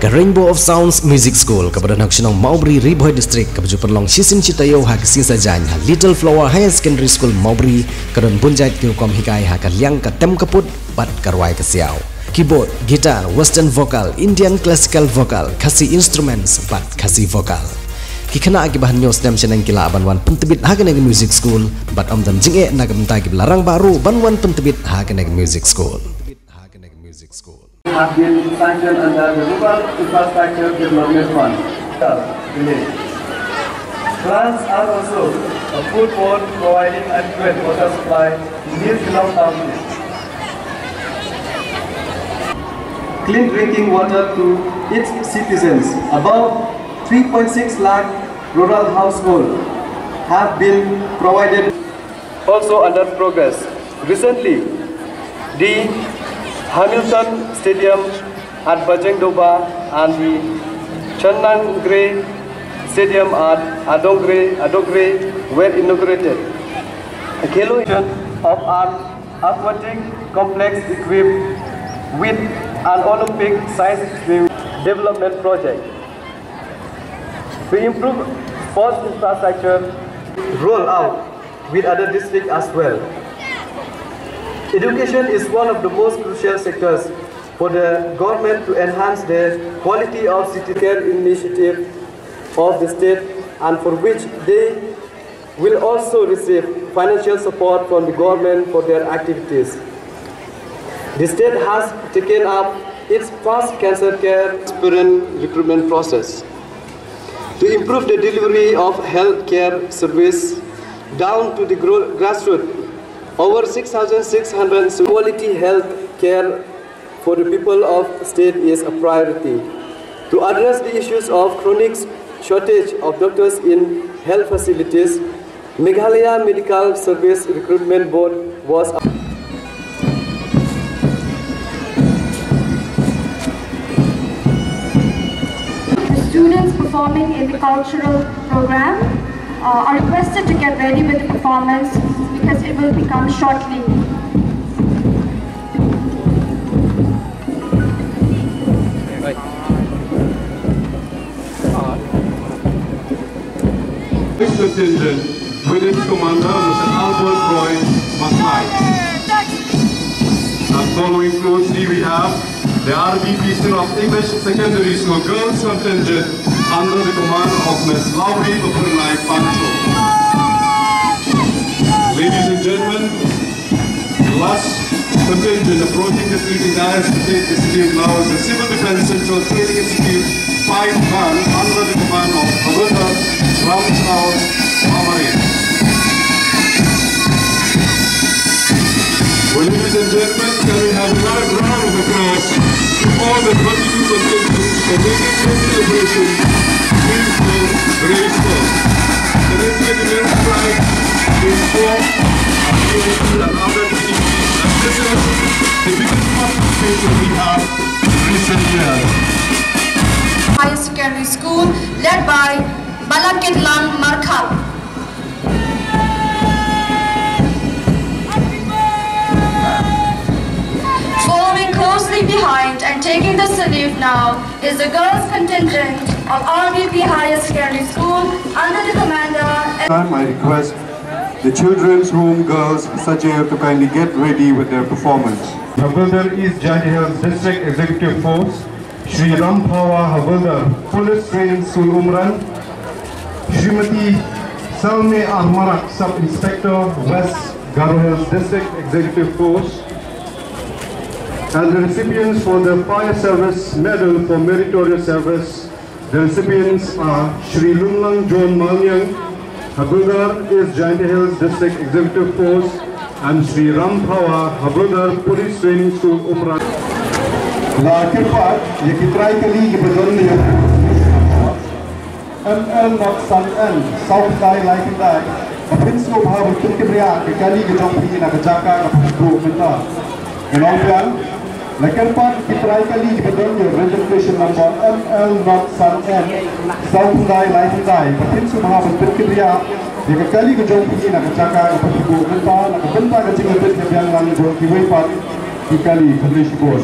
ke Rainbow of Sounds Music School ke Badan Hak Shillong Maubri Bhoi District ke baju perlong Shisin Citayo ha ke sing sajan ha Little Flower Higher Secondary School Maubri ke don bunjait ke kom hikai ha ke liang ke tem keput bat karwai ke siau keyboard, guitar, western vocal, Indian classical vocal, Khasi instruments bat Khasi vocal kikena akibahan nyos dam senang kila banwan pentebit ha ke music school bat om dan jinge na ke mentai ke larang baru banwan pentebit ha ke music school have been sanctioned under the Rural Infrastructure Development Fund. Plans are also a food board providing adequate water supply in Shillong township. Clean drinking water to its citizens. About 3.6 lakh rural households have been provided. Also under progress. Recently, the Hamilton Stadium at Bajengdoba and the Channangre Stadium at Adogre were inaugurated. A kilometer of an aquatic complex equipped with an Olympic-sized swim development project. To improve sports infrastructure, roll out with other districts as well. Education is one of the most crucial sectors for the government to enhance the quality of city care initiative of the state, and for which they will also receive financial support from the government for their activities. The state has taken up its first cancer care aspirant recruitment process. To improve the delivery of health care service down to the grassroots, over 6,600 quality health care for the people of state is a priority. To address the issues of chronic shortage of doctors in health facilities, Meghalaya Medical Service Recruitment Board was the students performing in the cultural program are requested to get ready with the performance because it will become shortly. This contingent with its commander, Mr. Bhoi, and following closely we have the RBP Synod of English Secondary School Girls contingent under the command of Ms. Lauri Bapurnai Pancho. Ladies and gentlemen, the last contingent approaching the meeting dais to take the salute now is the Civil Defense Central Training Institute 5-man under the command of Hajar Ramshouse Amari. Well, ladies and gentlemen, can we have a loud round of applause to all the 22 contingents for making this celebration beautiful, graceful. The next regiment flag is for and other activities, and this is the biggest participation we have in recent years. Higher Secondary School led by Balakitlang Markhab. Following closely behind and taking the salute now is the girls contingent of RBP Higher Secondary School under the commander. I request the Children's Home girls Sajay to kindly get ready with their performance. Havildar East Jati Hills District Executive Force, Shri Ramphawa Havildar Police Training School Umran, Srimati Salme Ahmarak Sub-Inspector West Garo Hills District Executive Force. And the recipients for the Fire Service Medal for Meritorious Service, the recipients are Shri Lumlang John Manyang, Havildar East Jati Hills District Executive Force, and Shri Ramphawa Havildar Police Training School Umran. La Kirpat, Yakitrai Kali Gibadon ML Not Sun N, South Dai Like Dai, a Sngewbha with Kiba, the Kali Gijong in a Kajaka of bynta. In all Lakirpat, Kitrai Kali Gibadon, your registration number ML Not Sun N, South Dai Like Dai, a Sngewbha with Kiba, the Kali Gijong in a Kajaka of bynta, a bynta Gajing Lang, the Kiba, the Kali Publish Board.